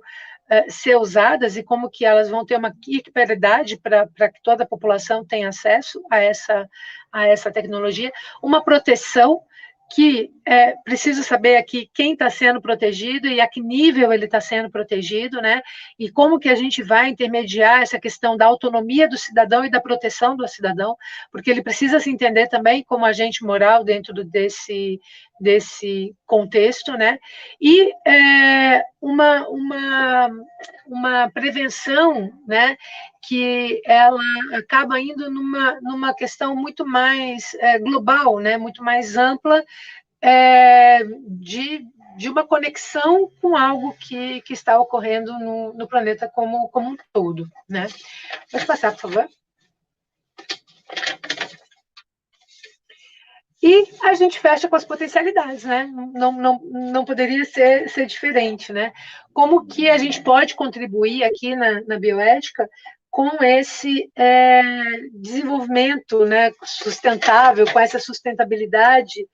ser usadas e como que elas vão ter uma equiparidade para que toda a população tenha acesso a essa tecnologia, uma proteção que precisa saber aqui quem está sendo protegido e a que nível ele está sendo protegido, né? E como que a gente vai intermediar essa questão da autonomia do cidadão e da proteção do cidadão, porque ele precisa se entender também como agente moral dentro desse contexto, né? E uma prevenção, né? Que ela acaba indo numa questão muito mais global, né? Muito mais ampla, de uma conexão com algo que está ocorrendo no planeta como um todo, né? Pode passar, por favor. E a gente fecha com as potencialidades, né? Não poderia ser diferente, né? Como que a gente pode contribuir aqui na bioética com esse desenvolvimento, né, sustentável, com essa sustentabilidade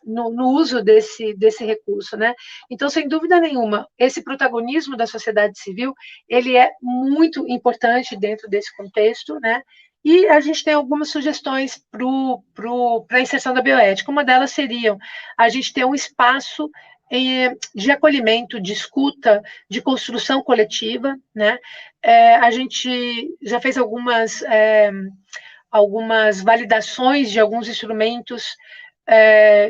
no uso desse recurso, né? Então, sem dúvida nenhuma, esse protagonismo da sociedade civil, ele é muito importante dentro desse contexto, né? E a gente tem algumas sugestões para a inserção da bioética. Uma delas seria a gente ter um espaço de acolhimento, de escuta, de construção coletiva, né? A gente já fez algumas validações de alguns instrumentos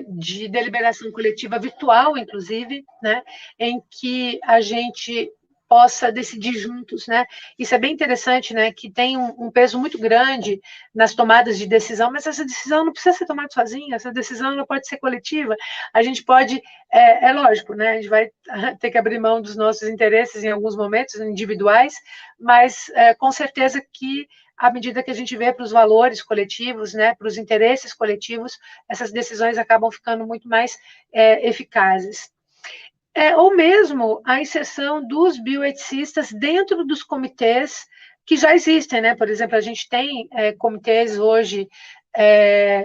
de deliberação coletiva virtual, inclusive, né? Em que a gente possa decidir juntos, né? Isso é bem interessante, né? Que tem um peso muito grande nas tomadas de decisão, mas essa decisão não precisa ser tomada sozinha, essa decisão não pode ser coletiva. A gente pode, é lógico, né? A gente vai ter que abrir mão dos nossos interesses em alguns momentos individuais, mas com certeza que à medida que a gente vê para os valores coletivos, né, para os interesses coletivos, essas decisões acabam ficando muito mais eficazes. Ou mesmo a inserção dos bioeticistas dentro dos comitês que já existem, né? Por exemplo, a gente tem comitês hoje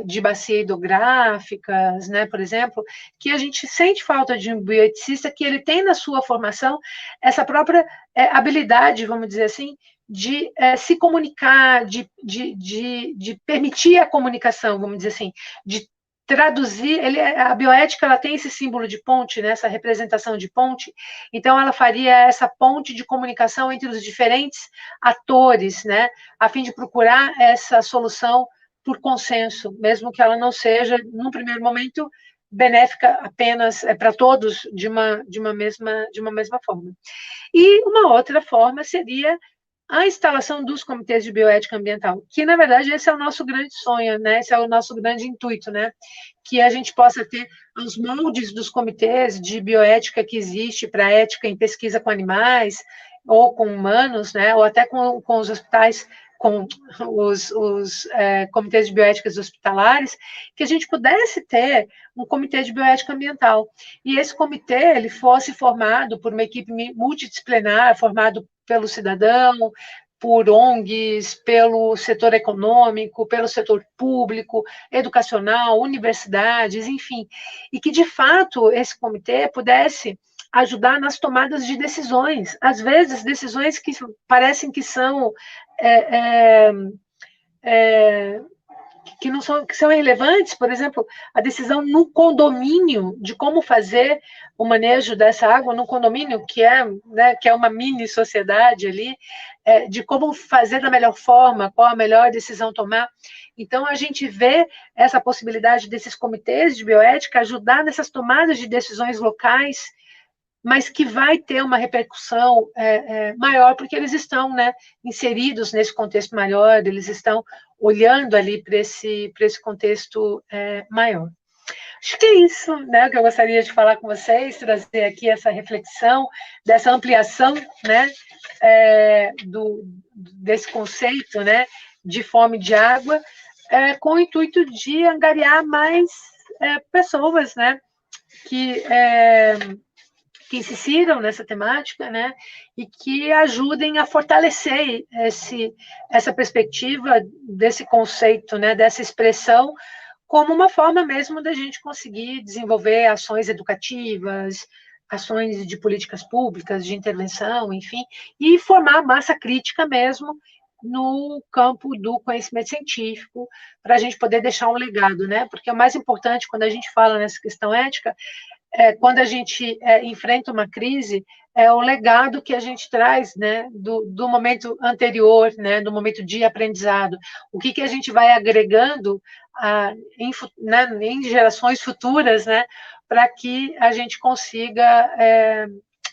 de bacia hidrográficas, né, por exemplo, que a gente sente falta de um bioeticista que ele tem na sua formação essa própria habilidade, vamos dizer assim, de se comunicar, de permitir a comunicação, vamos dizer assim, de traduzir, a bioética ela tem esse símbolo de ponte, né, essa representação de ponte, então ela faria essa ponte de comunicação entre os diferentes atores, né, a fim de procurar essa solução por consenso, mesmo que ela não seja, num primeiro momento, benéfica apenas para todos de uma mesma forma. E uma outra forma seria a instalação dos comitês de bioética ambiental, que, na verdade, esse é o nosso grande sonho, né? Esse é o nosso grande intuito, né? Que a gente possa ter os moldes dos comitês de bioética que existe para ética em pesquisa com animais ou com humanos, né? Ou até com os hospitais, com os comitês de bioéticas hospitalares, que a gente pudesse ter um comitê de bioética ambiental. E esse comitê ele fosse formado por uma equipe multidisciplinar, formado pelo cidadão, por ONGs, pelo setor econômico, pelo setor público, educacional, universidades, enfim, e que, de fato, esse comitê pudesse ajudar nas tomadas de decisões, às vezes decisões que parecem que são que não são, que são irrelevantes, por exemplo, a decisão no condomínio de como fazer o manejo dessa água no condomínio, né, que é uma mini sociedade ali, de como fazer da melhor forma, qual a melhor decisão tomar. Então, a gente vê essa possibilidade desses comitês de bioética ajudar nessas tomadas de decisões locais, mas que vai ter uma repercussão maior, porque eles estão, né, inseridos nesse contexto maior, eles estão olhando ali para esse contexto maior. Acho que é isso, né, que eu gostaria de falar com vocês, trazer aqui essa reflexão, dessa ampliação, né, desse conceito, né, de fome de água, com o intuito de angariar mais pessoas, né, que se insiram nessa temática, né, e que ajudem a fortalecer essa perspectiva desse conceito, né, dessa expressão, como uma forma mesmo da gente conseguir desenvolver ações educativas, ações de políticas públicas, de intervenção, enfim, e formar massa crítica mesmo no campo do conhecimento científico, para a gente poder deixar um legado, né? Porque o mais importante quando a gente fala nessa questão ética quando a gente enfrenta uma crise, é o legado que a gente traz, né, do momento anterior, né, do momento de aprendizado. O que a gente vai agregando em gerações futuras, né, para que a gente consiga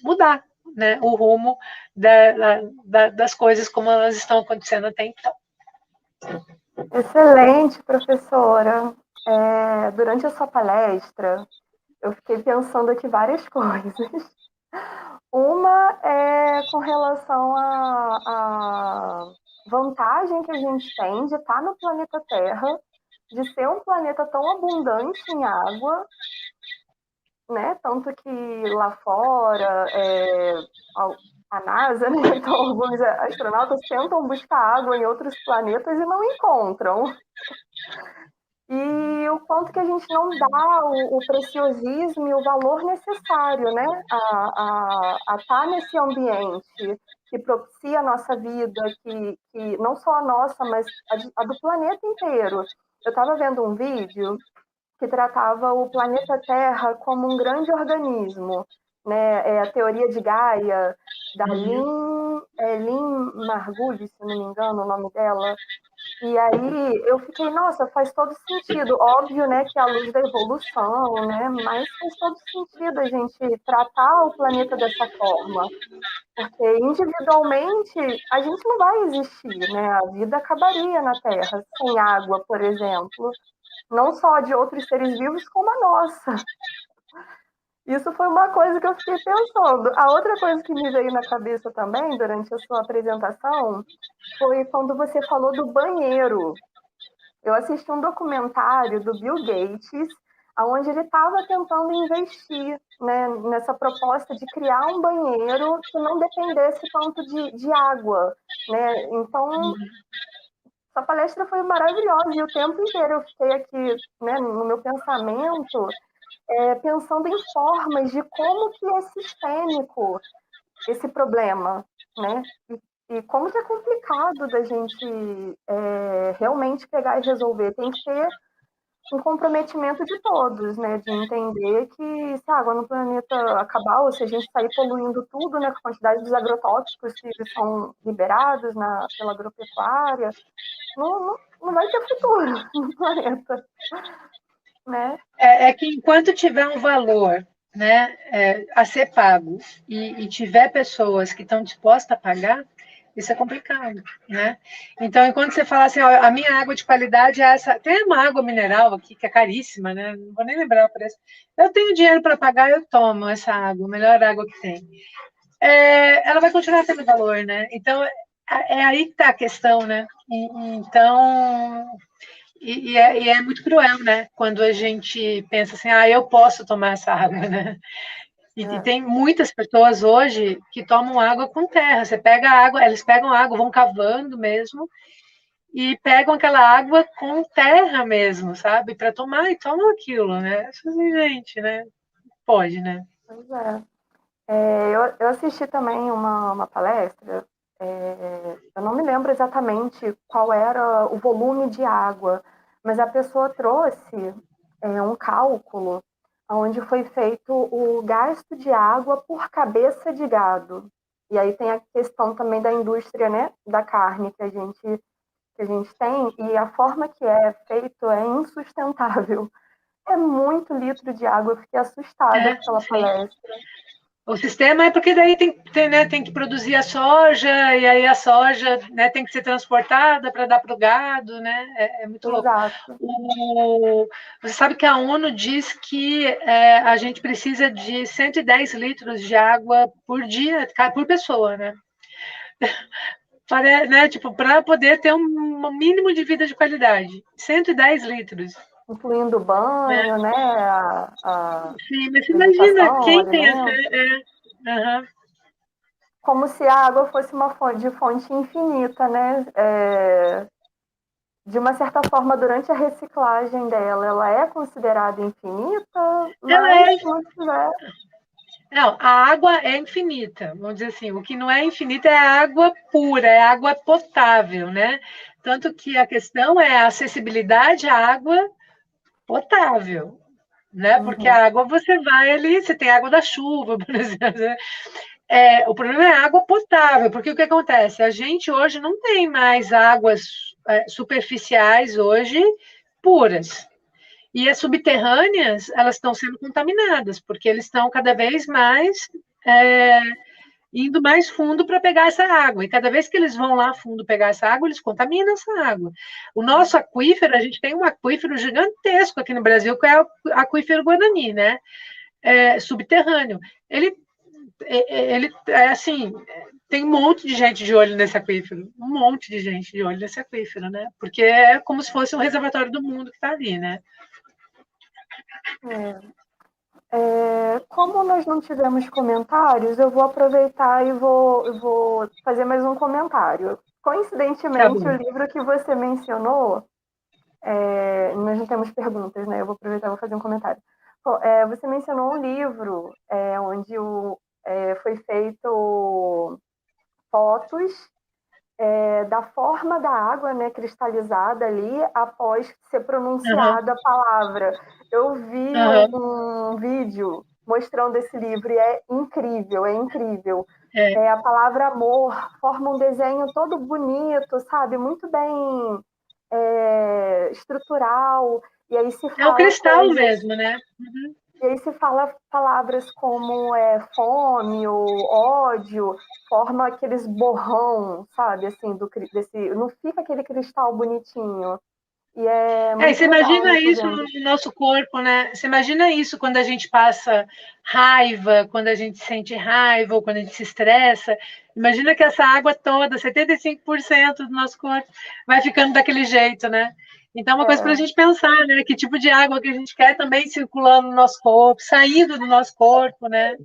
mudar, né, o rumo das coisas como elas estão acontecendo até então. Excelente, professora. Durante a sua palestra, eu fiquei pensando aqui várias coisas. Uma é com relação à vantagem que a gente tem de estar no planeta Terra, de ser um planeta tão abundante em água, né? Tanto que lá fora, a NASA, né? Então, alguns astronautas tentam buscar água em outros planetas e não encontram. E o quanto que a gente não dá o preciosismo e o valor necessário, né, a estar nesse ambiente que propicia a nossa vida, que não só a nossa, mas a do planeta inteiro. Eu estava vendo um vídeo que tratava o planeta Terra como um grande organismo, né, a teoria de Gaia, da Lynn Margulis, se não me engano o nome dela, E aí eu fiquei, nossa, faz todo sentido. Óbvio, né, que à luz da evolução, né, mas faz todo sentido a gente tratar o planeta dessa forma. Porque individualmente a gente não vai existir, né? A vida acabaria na Terra sem água, por exemplo. Não só de outros seres vivos, como a nossa. Isso foi uma coisa que eu fiquei pensando. A outra coisa que me veio na cabeça também, durante a sua apresentação, foi quando você falou do banheiro. Eu assisti um documentário do Bill Gates, onde ele estava tentando investir, né, nessa proposta de criar um banheiro que não dependesse tanto de água. Né? Então, essa palestra foi maravilhosa e o tempo inteiro eu fiquei aqui, né, no meu pensamento, pensando em formas de como que é sistêmico esse problema, né? E como que é complicado da gente realmente pegar e resolver. Tem que ter um comprometimento de todos, né? De entender que se a água no planeta acabar, ou se a gente sair poluindo tudo, né? Com a quantidade dos agrotóxicos que são liberados pela agropecuária, não vai ter futuro no planeta, né? É que enquanto tiver um valor, né, a ser pago e tiver pessoas que estão dispostas a pagar, isso é complicado, né? Então, enquanto você fala assim, ó, a minha água de qualidade é essa, tem uma água mineral aqui que é caríssima, né? Não vou nem lembrar o preço. Eu tenho dinheiro para pagar, eu tomo essa água, a melhor água que tem. Ela vai continuar tendo valor, né? Então, é aí que está a questão, né? Então, e é muito cruel, né? Quando a gente pensa assim, eu posso tomar essa água, né? E É, tem muitas pessoas hoje que tomam água com terra. Você pega a água, eles pegam a água, vão cavando mesmo, e pegam aquela água com terra mesmo, sabe? Para tomar e tomam aquilo, né? Assim, gente, né? Pode, né? pois é. Eu assisti também uma palestra, eu não me lembro exatamente qual era o volume de água, mas a pessoa trouxe um cálculo onde foi feito o gasto de água por cabeça de gado. E aí tem a questão também da indústria, né, da carne que a gente tem, e a forma que é feito é insustentável. É muito litro de água, eu fiquei assustada com aquela Sim. palestra. O sistema é porque daí né, tem que produzir a soja, e aí a soja, né, tem que ser transportada para dar para o gado, né? É muito louco. Exato. Você sabe que a ONU diz que a gente precisa de 110 litros de água por dia, por pessoa, né? Né, tipo, para poder ter um mínimo de vida de qualidade. 110 litros. Incluindo o Né? banho, né? A Sim, mas imagina alimentação, o quem tem alimento. essa. Uhum. Como se a água fosse uma fonte infinita, né? De uma certa forma, durante a reciclagem dela, ela é considerada infinita, Ela mas é. se não tiver. Não, a água é infinita. Vamos dizer assim, o que não é infinito é a água pura, é a água potável, né? Tanto que a questão é a acessibilidade à água potável, né? Porque Uhum, a água você vai ali, você tem água da chuva, por exemplo. Né? O problema é a água potável, porque o que acontece? A gente hoje não tem mais águas superficiais hoje puras. E as subterrâneas, elas estão sendo contaminadas, porque eles estão cada vez mais é, indo mais fundo para pegar essa água. E cada vez que eles vão lá fundo pegar essa água, eles contaminam essa água. O nosso aquífero, a gente tem um aquífero gigantesco aqui no Brasil, que é o aquífero Guarani, né? Subterrâneo. Ele é assim, tem um monte de gente de olho nesse aquífero, um monte de gente de olho nesse aquífero, né? Porque é como se fosse um reservatório do mundo que está ali, né? Como nós não tivemos comentários, eu vou aproveitar e vou fazer mais um comentário. Tá Coincidentemente, o bom. livro que você mencionou, nós não temos perguntas, né? Eu vou aproveitar e vou fazer um comentário. Você mencionou um livro onde foi feito fotos da forma da água, né, cristalizada ali após ser Uhum, pronunciada a palavra. Eu vi uhum, um vídeo mostrando esse livro e é incrível, é incrível. é, A palavra amor forma um desenho todo bonito, sabe? Muito bem estrutural, e aí se É o fala cristal coisas, mesmo, né? Uhum. e aí se fala palavras como fome ou ódio, forma aqueles borrão, sabe, assim, desse, não fica aquele cristal bonitinho. E é E muito você legal imagina isso isso vendo. no nosso corpo, né? Você imagina isso quando a gente passa raiva, quando a gente sente raiva ou quando a gente se estressa. Imagina que essa água toda, 75% do nosso corpo, vai ficando daquele jeito, né? Então, é uma coisa para a É, gente pensar, né? Que tipo de água que a gente quer também circulando no nosso corpo, saindo do nosso corpo, né?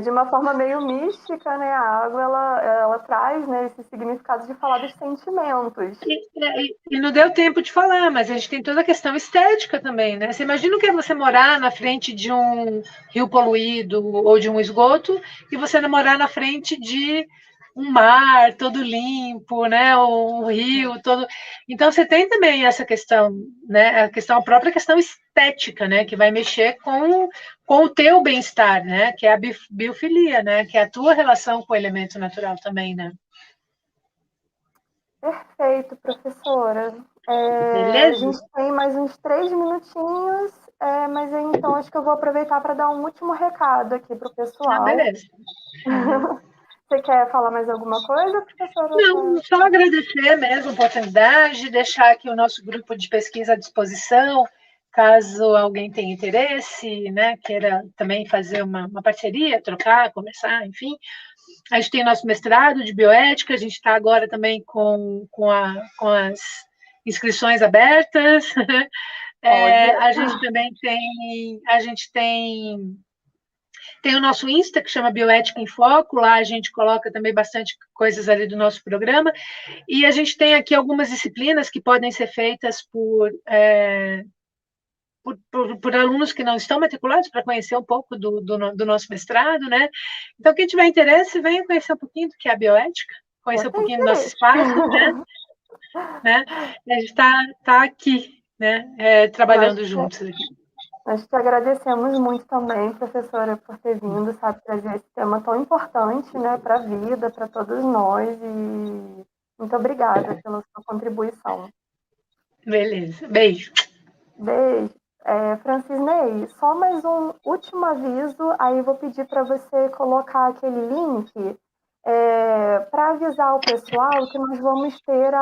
de uma forma meio mística, né? A água ela traz, né, esse significado de falar dos sentimentos. E não deu tempo de falar, mas a gente tem toda a questão estética também, né? Você imagina o que é você morar na frente de um rio poluído ou de um esgoto e você não morar na frente de um mar todo limpo, né? Ou um rio todo. Então você tem também essa questão, né? A própria questão estética, né? Que vai mexer com o teu bem-estar, né? Que é a biofilia, né? Que é a tua relação com o elemento natural também, né? Perfeito, professora. A Beleza? gente tem mais uns 3 minutinhos, mas aí, então acho que eu vou aproveitar para dar um último recado aqui para o Ah, pessoal. beleza. Uhum. Você quer falar mais alguma coisa, professora? Não, só agradecer mesmo a oportunidade, deixar aqui o nosso grupo de pesquisa à disposição, caso alguém tenha interesse, né, queira também fazer uma parceria, trocar, conversar, enfim. A gente tem nosso mestrado de bioética, a gente está agora também com as inscrições abertas. Olha, A gente também tem o nosso Insta, que chama Bioética em Foco, lá a gente coloca também bastante coisas ali do nosso programa. E a gente tem aqui algumas disciplinas que podem ser feitas por alunos que não estão matriculados, para conhecer um pouco do nosso mestrado, né? Então, quem tiver interesse, venha conhecer um pouquinho do que é a bioética, vou conhecer um ter pouquinho do nosso interesse. espaço, né? A gente está aqui, né? Nós, Trabalhando juntos aqui. nós te agradecemos muito também, professora, por ter vindo, sabe, trazer esse tema tão importante, né, para a vida, para todos nós, e muito obrigada pela sua contribuição. Beleza. Beijo. Beijo. Francisney, só mais um último aviso, aí vou pedir para você colocar aquele link para avisar o pessoal que nós vamos ter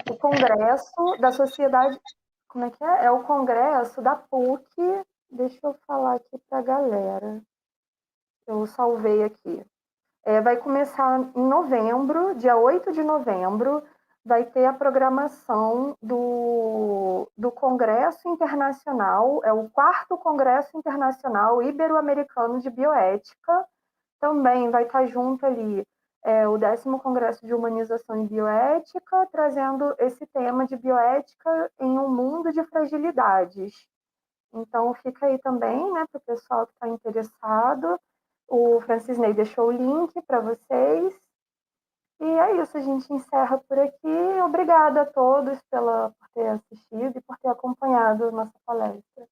o congresso da sociedade, como é que é? É o congresso da PUC, deixa eu falar aqui para a galera, eu salvei aqui. Vai começar em novembro, dia 8 de novembro, vai ter a programação do Congresso Internacional, é o quarto Congresso Internacional Ibero-Americano de Bioética. Também vai estar junto ali o 10º Congresso de Humanização e Bioética, trazendo esse tema de bioética em um mundo de fragilidades. Então, fica aí também, né, para o pessoal que está interessado. O Francisney deixou o link para vocês. E é isso, a gente encerra por aqui. Obrigada a todos por ter assistido e por ter acompanhado a nossa palestra.